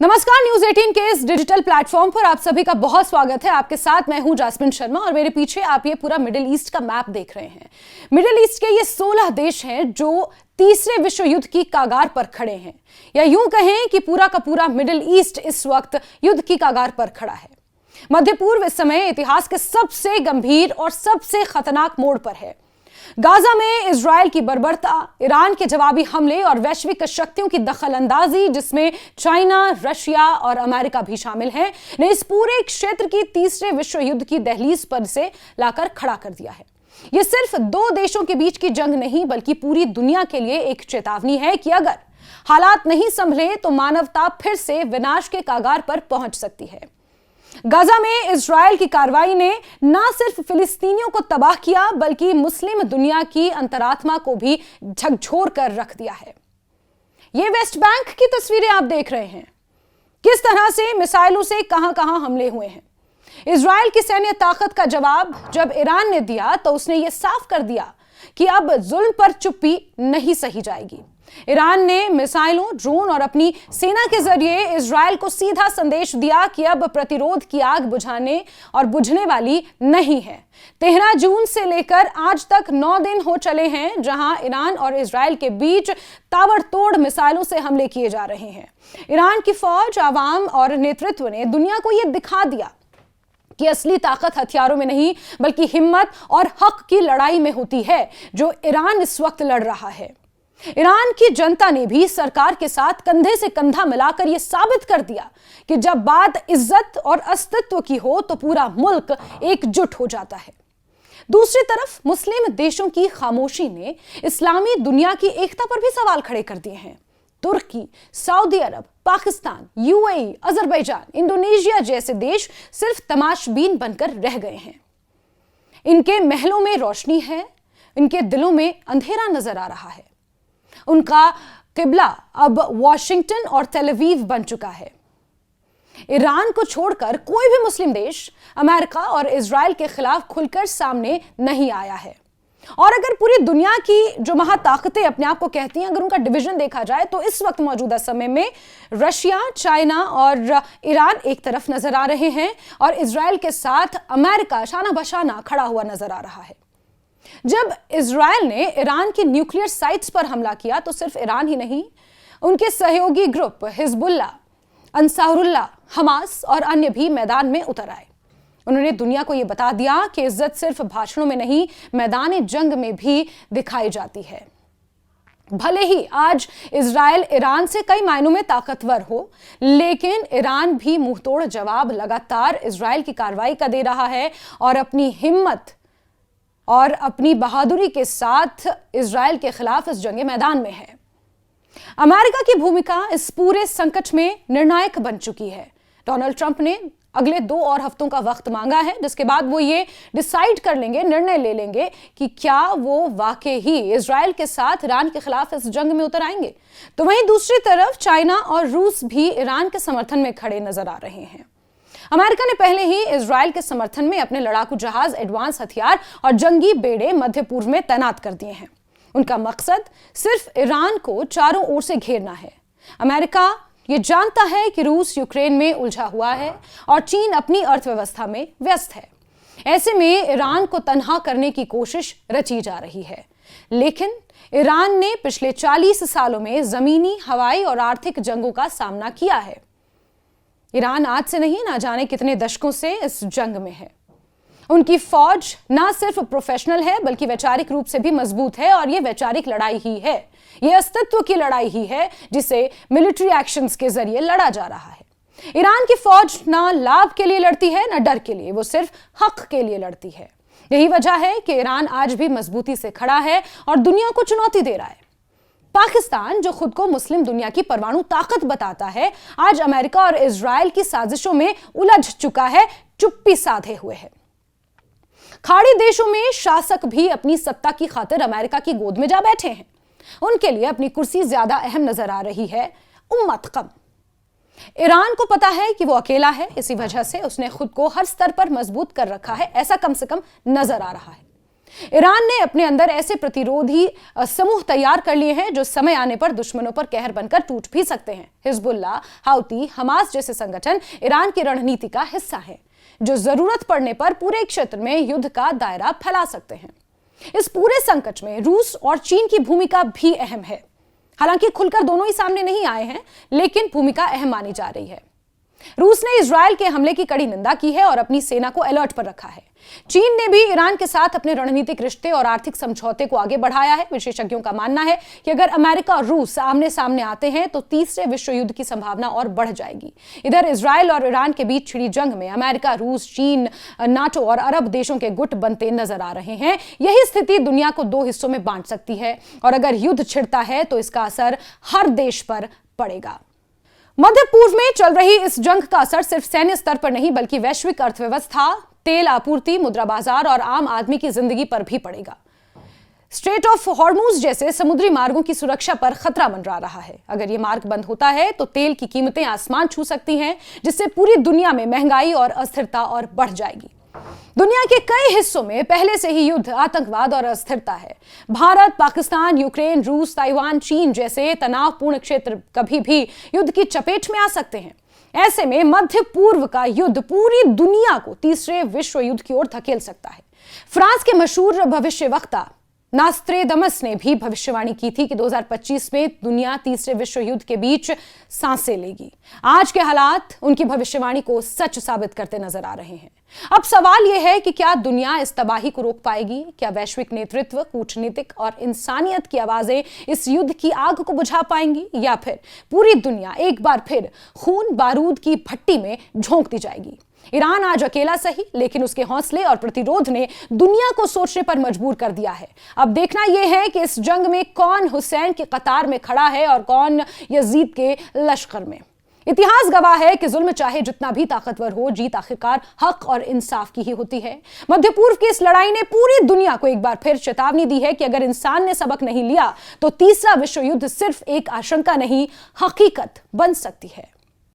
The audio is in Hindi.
नमस्कार, न्यूज 18 के इस डिजिटल प्लेटफॉर्म पर आप सभी का बहुत स्वागत है। आपके साथ मैं हूं जास्मिन शर्मा और मेरे पीछे आप ये पूरा मिडिल ईस्ट का मैप देख रहे हैं। मिडिल ईस्ट के ये 16 देश हैं जो तीसरे विश्व युद्ध की कागार पर खड़े हैं, या यूं कहें कि पूरा का पूरा मिडिल ईस्ट इस वक्त युद्ध की कागार पर खड़ा है। मध्य पूर्व इस समय इतिहास के सबसे गंभीर और सबसे खतरनाक मोड़ पर है। गाजा में इजरायल की बर्बरता, ईरान के जवाबी हमले और वैश्विक शक्तियों की दखलंदाजी, जिसमें चाइना, रशिया और अमेरिका भी शामिल हैं, ने इस पूरे क्षेत्र की तीसरे विश्व युद्ध की दहलीज पर से लाकर खड़ा कर दिया है। यह सिर्फ दो देशों के बीच की जंग नहीं, बल्कि पूरी दुनिया के लिए एक चेतावनी है कि अगर हालात नहीं संभले तो मानवता फिर से विनाश के कागार पर पहुंच सकती है। गाजा में इजरायल की कार्रवाई ने न सिर्फ फिलिस्तीनियों को तबाह किया, बल्कि मुस्लिम दुनिया की अंतरात्मा को भी झकझोर कर रख दिया है। ये वेस्ट बैंक की तस्वीरें आप देख रहे हैं, किस तरह से मिसाइलों से कहां-कहां हमले हुए हैं। इजरायल की सैन्य ताकत का जवाब जब ईरान ने दिया तो उसने यह साफ कर दिया कि अब जुल्म पर चुप्पी नहीं सही जाएगी। ईरान ने मिसाइलों, ड्रोन और अपनी सेना के जरिए इजरायल को सीधा संदेश दिया कि अब प्रतिरोध की आग बुझाने और बुझने वाली नहीं है। 13 जून से लेकर आज तक 9 दिन हो चले हैं जहां ईरान और इजरायल के बीच ताबड़तोड़ मिसाइलों से हमले किए जा रहे हैं। ईरान की फौज, आवाम और नेतृत्व ने दुनिया को यह दिखा दिया कि असली ताकत हथियारों में नहीं, बल्कि हिम्मत और हक की लड़ाई में होती है, जो ईरान इस वक्त लड़ रहा है। ईरान की जनता ने भी सरकार के साथ कंधे से कंधा मिलाकर यह साबित कर दिया कि जब बात इज्जत और अस्तित्व की हो तो पूरा मुल्क एकजुट हो जाता है। दूसरी तरफ मुस्लिम देशों की खामोशी ने इस्लामी दुनिया की एकता पर भी सवाल खड़े कर दिए हैं। तुर्की, सऊदी अरब, पाकिस्तान, यूएई, अजरबैजान, इंडोनेशिया जैसे देश सिर्फ तमाशबीन बनकर रह गए हैं। इनके महलों में रोशनी है, इनके दिलों में अंधेरा नजर आ रहा है। उनका किबला अब वॉशिंगटन और तेल अवीव बन चुका है। ईरान को छोड़कर कोई भी मुस्लिम देश अमेरिका और इजरायल के खिलाफ खुलकर सामने नहीं आया है। और अगर पूरी दुनिया की जो महाताकतें अपने आप को कहती हैं, अगर उनका डिवीजन देखा जाए तो इस वक्त मौजूदा समय में रशिया, चाइना और ईरान एक तरफ नजर आ रहे हैं और इजरायल के साथ अमेरिका शाना बशाना खड़ा हुआ नजर आ रहा है। जब इजरायल ने ईरान की न्यूक्लियर साइट्स पर हमला किया तो सिर्फ ईरान ही नहीं, उनके सहयोगी ग्रुप हिजबुल्लाह, अंसारुल्लाह, हमास और अन्य भी मैदान में उतर आए। उन्होंने दुनिया को यह बता दिया कि इज्जत सिर्फ भाषणों में नहीं, मैदान जंग में भी दिखाई जाती है। भले ही आज इजरायल ईरान से कई मायनों में ताकतवर हो, लेकिन ईरान भी मुंहतोड़ जवाब लगातार इजरायल की कार्रवाई का दे रहा है और अपनी हिम्मत और अपनी बहादुरी के साथ इजरायल के खिलाफ इस जंग मैदान में है। अमेरिका की भूमिका इस पूरे संकट में निर्णायक बन चुकी है। डोनाल्ड ट्रंप ने अगले 2 और हफ्तों का वक्त मांगा है, जिसके बाद वो ये डिसाइड कर लेंगे, निर्णय ले लेंगे कि क्या वो वाकई ही इजरायल के साथ ईरान के खिलाफ इस जंग में उतर आएंगे। तो वहीं दूसरी तरफ चाइना और रूस भी ईरान के समर्थन में खड़े नजर आ रहे हैं। अमेरिका ने पहले ही इजरायल के समर्थन में अपने लड़ाकू जहाज, एडवांस हथियार और जंगी बेड़े मध्य पूर्व में तैनात कर दिए हैं। उनका मकसद सिर्फ ईरान को चारों ओर से घेरना है। अमेरिका ये जानता है कि रूस यूक्रेन में उलझा हुआ है और चीन अपनी अर्थव्यवस्था में व्यस्त है। ऐसे में ईरान को तनहा करने की कोशिश रची जा रही है। लेकिन ईरान ने पिछले 40 सालों में जमीनी, हवाई और आर्थिक जंगों का सामना किया है। ईरान आज से नहीं, ना जाने कितने दशकों से इस जंग में है। उनकी फौज ना सिर्फ प्रोफेशनल है, बल्कि वैचारिक रूप से भी मजबूत है और यह वैचारिक लड़ाई ही है, यह अस्तित्व की लड़ाई ही है जिसे मिलिट्री एक्शंस के जरिए लड़ा जा रहा है। ईरान की फौज ना लाभ के लिए लड़ती है, ना डर के लिए, वो सिर्फ हक के लिए लड़ती है। यही वजह है कि ईरान आज भी मजबूती से खड़ा है और दुनिया को चुनौती दे रहा है। पाकिस्तान, जो खुद को मुस्लिम दुनिया की परमाणु ताकत बताता है, आज अमेरिका और इजरायल की साजिशों में उलझ चुका है, चुप्पी साधे हुए है। खाड़ी देशों में शासक भी अपनी सत्ता की खातिर अमेरिका की गोद में जा बैठे हैं। उनके लिए अपनी कुर्सी ज्यादा अहम नजर आ रही है, उम्मत कम। ईरान को पता है कि वो अकेला है, इसी वजह से उसने खुद को हर स्तर पर मजबूत कर रखा है, ऐसा कम से कम नजर आ रहा है। ईरान ने अपने अंदर ऐसे प्रतिरोधी समूह तैयार कर लिए हैं जो समय आने पर दुश्मनों पर कहर बनकर टूट भी सकते हैं। हिजबुल्लाह, हाउती, हमास जैसे संगठन ईरान की रणनीति का हिस्सा हैं, जो जरूरत पड़ने पर पूरे क्षेत्र में युद्ध का दायरा फैला सकते हैं। इस पूरे संकट में रूस और चीन की भूमिका भी अहम है। हालांकि खुलकर दोनों ही सामने नहीं आए हैं, लेकिन भूमिका अहम मानी जा रही है। रूस ने इजरायल के हमले की कड़ी निंदा की है और अपनी सेना को अलर्ट पर रखा है। चीन ने भी ईरान के साथ अपने रणनीतिक रिश्ते और आर्थिक समझौते को आगे बढ़ाया है। विशेषज्ञों का मानना है कि अगर अमेरिका और रूस आमने सामने आते हैं तो तीसरे विश्व युद्ध की संभावना और बढ़ जाएगी। इधर इजरायल और ईरान के बीच छिड़ी जंग में अमेरिका, रूस, चीन, नाटो और अरब देशों के गुट बनते नजर आ रहे हैं। यही स्थिति दुनिया को दो हिस्सों में बांट सकती है और अगर युद्ध छिड़ता है तो इसका असर हर देश पर पड़ेगा। मध्य पूर्व में चल रही इस जंग का असर सिर्फ सैन्य स्तर पर नहीं बल्कि वैश्विक अर्थव्यवस्था, तेल आपूर्ति, मुद्रा बाजार और आम आदमी की जिंदगी पर भी पड़ेगा। स्ट्रेट ऑफ हॉर्मुज जैसे समुद्री मार्गों की सुरक्षा पर खतरा मंडरा रहा है। अगर ये मार्ग बंद होता है तो तेल की कीमतें आसमान छू सकती हैं, जिससे पूरी दुनिया में महंगाई और अस्थिरता और बढ़ जाएगी। दुनिया के कई हिस्सों में पहले से ही युद्ध, आतंकवाद और अस्थिरता है। भारत, पाकिस्तान, यूक्रेन, रूस, ताइवान, चीन जैसे तनावपूर्ण क्षेत्र कभी भी युद्ध की चपेट में आ सकते हैं। ऐसे में मध्य पूर्व का युद्ध पूरी दुनिया को तीसरे विश्व युद्ध की ओर धकेल सकता है। फ्रांस के मशहूर भविष्यवक्ता नास्त्रेदमस ने भी भविष्यवाणी की थी कि 2025 में दुनिया तीसरे विश्व युद्ध के बीच सांसें लेगी। आज के हालात उनकी भविष्यवाणी को सच साबित करते नजर आ रहे हैं। अब सवाल यह है कि क्या दुनिया इस तबाही को रोक पाएगी? क्या वैश्विक नेतृत्व, कूटनीतिक और इंसानियत की आवाजें इस युद्ध की आग को बुझा पाएंगी, या फिर पूरी दुनिया एक बार फिर खून बारूद की भट्टी में झोंक दी जाएगी? ईरान आज अकेला सही, लेकिन उसके हौसले और प्रतिरोध ने दुनिया को सोचने पर मजबूर कर दिया है। अब देखना यह है कि इस जंग में कौन हुसैन की कतार में खड़ा है और कौन यजीद के लश्कर में। इतिहास गवाह है कि जुल्म चाहे जितना भी ताकतवर हो, जीत आखिरकार हक और इंसाफ की ही होती है। मध्य पूर्व की इस लड़ाई ने पूरी दुनिया को एक बार फिर चेतावनी दी है कि अगर इंसान ने सबक नहीं लिया तो तीसरा विश्व युद्ध सिर्फ एक आशंका नहीं, हकीकत बन सकती है।